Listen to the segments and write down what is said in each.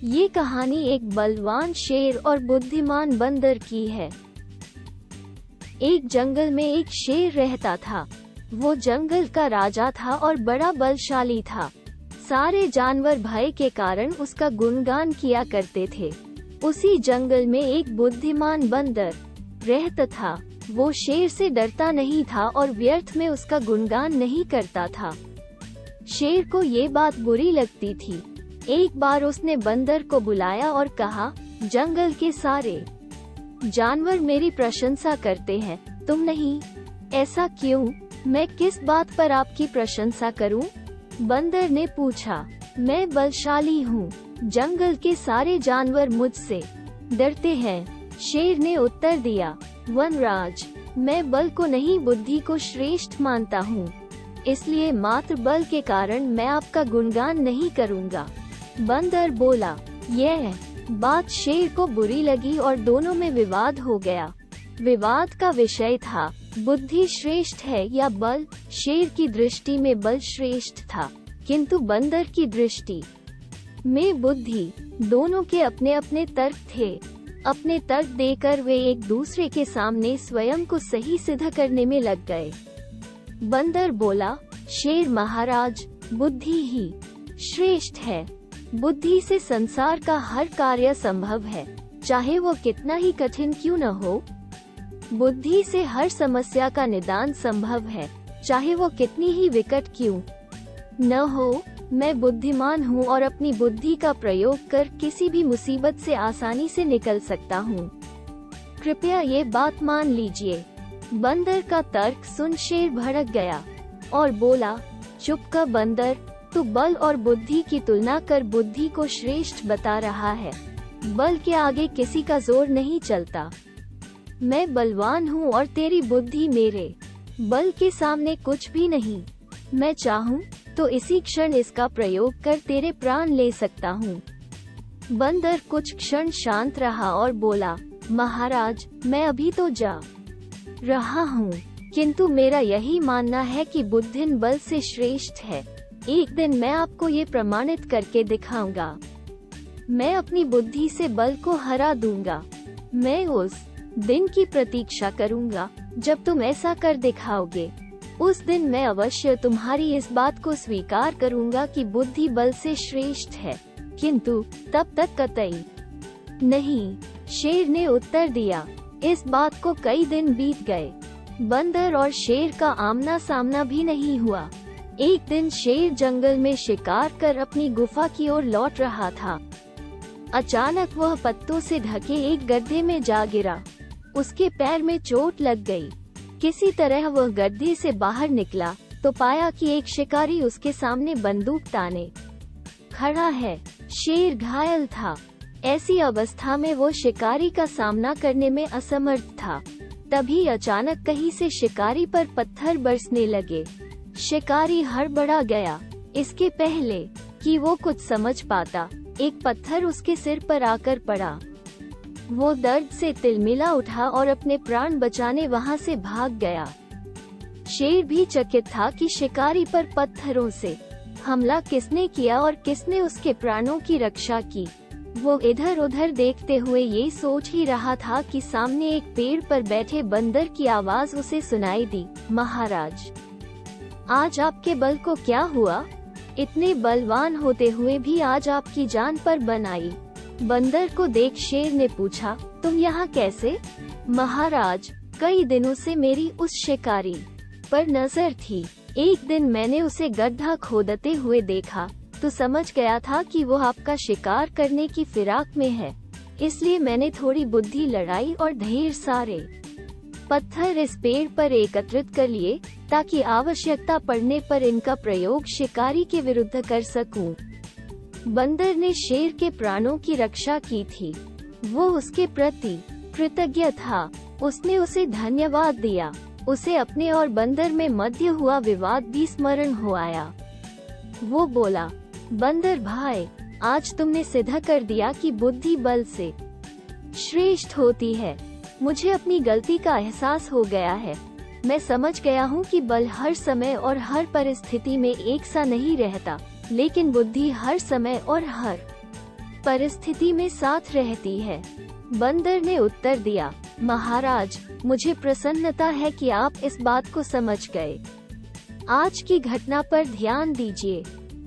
ये कहानी एक बलवान शेर और बुद्धिमान बंदर की है। एक जंगल में एक शेर रहता था। वो जंगल का राजा था और बड़ा बलशाली था। सारे जानवर भय के कारण उसका गुणगान किया करते थे। उसी जंगल में एक बुद्धिमान बंदर रहता था। वो शेर से डरता नहीं था और व्यर्थ में उसका गुणगान नहीं करता था। शेर को ये बात बुरी लगती थी। एक बार उसने बंदर को बुलाया और कहा, जंगल के सारे जानवर मेरी प्रशंसा करते हैं, तुम नहीं। ऐसा क्यों? मैं किस बात पर आपकी प्रशंसा करूं? बंदर ने पूछा। मैं बलशाली हूँ, जंगल के सारे जानवर मुझसे डरते हैं। शेर ने उत्तर दिया, वनराज, मैं बल को नहीं बुद्धि को श्रेष्ठ मानता हूँ, इसलिए मात्र बल के कारण मैं आपका गुणगान नहीं करूँगा। बंदर बोला। यह बात शेर को बुरी लगी और दोनों में विवाद हो गया। विवाद का विषय था, बुद्धि श्रेष्ठ है या बल। शेर की दृष्टि में बल श्रेष्ठ था, किंतु बंदर की दृष्टि में बुद्धि। दोनों के अपने अपने तर्क थे। अपने तर्क देकर वे एक दूसरे के सामने स्वयं को सही सिद्ध करने में लग गए। बंदर बोला, शेर महाराज, बुद्धि ही श्रेष्ठ है। बुद्धि से संसार का हर कार्य संभव है, चाहे वो कितना ही कठिन क्यों न हो। बुद्धि से हर समस्या का निदान संभव है, चाहे वो कितनी ही विकट क्यों न हो। मैं बुद्धिमान हूँ और अपनी बुद्धि का प्रयोग कर किसी भी मुसीबत से आसानी से निकल सकता हूँ। कृपया ये बात मान लीजिए। बंदर का तर्क सुन शेर भड़क गया और बोला, चुप कर बंदर, तू बल और बुद्धि की तुलना कर बुद्धि को श्रेष्ठ बता रहा है। बल के आगे किसी का जोर नहीं चलता। मैं बलवान हूँ और तेरी बुद्धि मेरे बल के सामने कुछ भी नहीं। मैं चाहूँ तो इसी क्षण इसका प्रयोग कर तेरे प्राण ले सकता हूँ। बंदर कुछ क्षण शांत रहा और बोला, महाराज, मैं अभी तो जा रहा हूँ, किंतु मेरा यही मानना है कि बुद्धि बल से श्रेष्ठ है। एक दिन मैं आपको ये प्रमाणित करके दिखाऊंगा। मैं अपनी बुद्धि से बल को हरा दूंगा। मैं उस दिन की प्रतीक्षा करूंगा जब तुम ऐसा कर दिखाओगे। उस दिन मैं अवश्य तुम्हारी इस बात को स्वीकार करूंगा कि बुद्धि बल से श्रेष्ठ है, किंतु तब तक कतई नहीं। शेर ने उत्तर दिया। इस बात को कई दिन बीत गए। बंदर और शेर का आमना सामना भी नहीं हुआ। एक दिन शेर जंगल में शिकार कर अपनी गुफा की ओर लौट रहा था। अचानक वह पत्तों से ढके एक गड्ढे में जा गिरा। उसके पैर में चोट लग गई। किसी तरह वह गड्ढे से बाहर निकला तो पाया कि एक शिकारी उसके सामने बंदूक ताने खड़ा है। शेर घायल था। ऐसी अवस्था में वो शिकारी का सामना करने में असमर्थ था। तभी अचानक कहीं से शिकारी पर पत्थर बरसने लगे। शिकारी हड़बड़ा गया। इसके पहले कि वो कुछ समझ पाता, एक पत्थर उसके सिर पर आकर पड़ा। वो दर्द से तिलमिला उठा और अपने प्राण बचाने वहां से भाग गया। शेर भी चकित था कि शिकारी पर पत्थरों से हमला किसने किया और किसने उसके प्राणों की रक्षा की। वो इधर उधर देखते हुए ये सोच ही रहा था कि सामने एक पेड़ पर बैठे बंदर की आवाज उसे सुनाई दी, महाराज, आज आपके बल को क्या हुआ? इतने बलवान होते हुए भी आज आपकी जान पर बन आई। बंदर को देख शेर ने पूछा, तुम यहाँ कैसे? महाराज, कई दिनों से मेरी उस शिकारी पर नजर थी। एक दिन मैंने उसे गड्ढा खोदते हुए देखा तो समझ गया था कि वो आपका शिकार करने की फिराक में है। इसलिए मैंने थोड़ी बुद्धि लड़ाई और ढेर सारे पत्थर इस पेड़ पर एकत्रित कर लिए ताकि आवश्यकता पड़ने पर इनका प्रयोग शिकारी के विरुद्ध कर सकूं। बंदर ने शेर के प्राणों की रक्षा की थी। वो उसके प्रति कृतज्ञ था। उसने उसे धन्यवाद दिया। उसे अपने और बंदर में मध्य हुआ विवाद भी स्मरण हो आया। वो बोला, बंदर भाई, आज तुमने सिद्ध कर दिया कि बुद्धि बल से श्रेष्ठ होती है। मुझे अपनी गलती का एहसास हो गया है। मैं समझ गया हूँ कि बल हर समय और हर परिस्थिति में एक सा नहीं रहता, लेकिन बुद्धि हर समय और हर परिस्थिति में साथ रहती है। बंदर ने उत्तर दिया, महाराज, मुझे प्रसन्नता है कि आप इस बात को समझ गए। आज की घटना पर ध्यान दीजिए।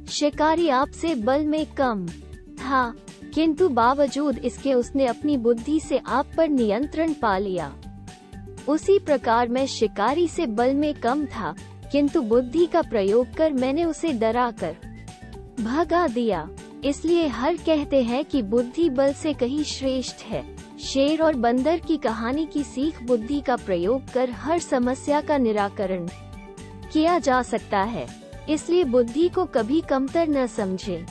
शिकारी आपसे बल में कम था, किंतु बावजूद इसके उसने अपनी बुद्धि से आप पर नियंत्रण पा लिया। उसी प्रकार मैं शिकारी से बल में कम था, किंतु बुद्धि का प्रयोग कर मैंने उसे डराकर भगा दिया। इसलिए हर कहते हैं कि बुद्धि बल से कहीं श्रेष्ठ है। शेर और बंदर की कहानी की सीख बुद्धि का प्रयोग कर हर समस्या का निराकरण किया जा सकता है। इसलिए बुद्धि को कभी कमतर न समझें।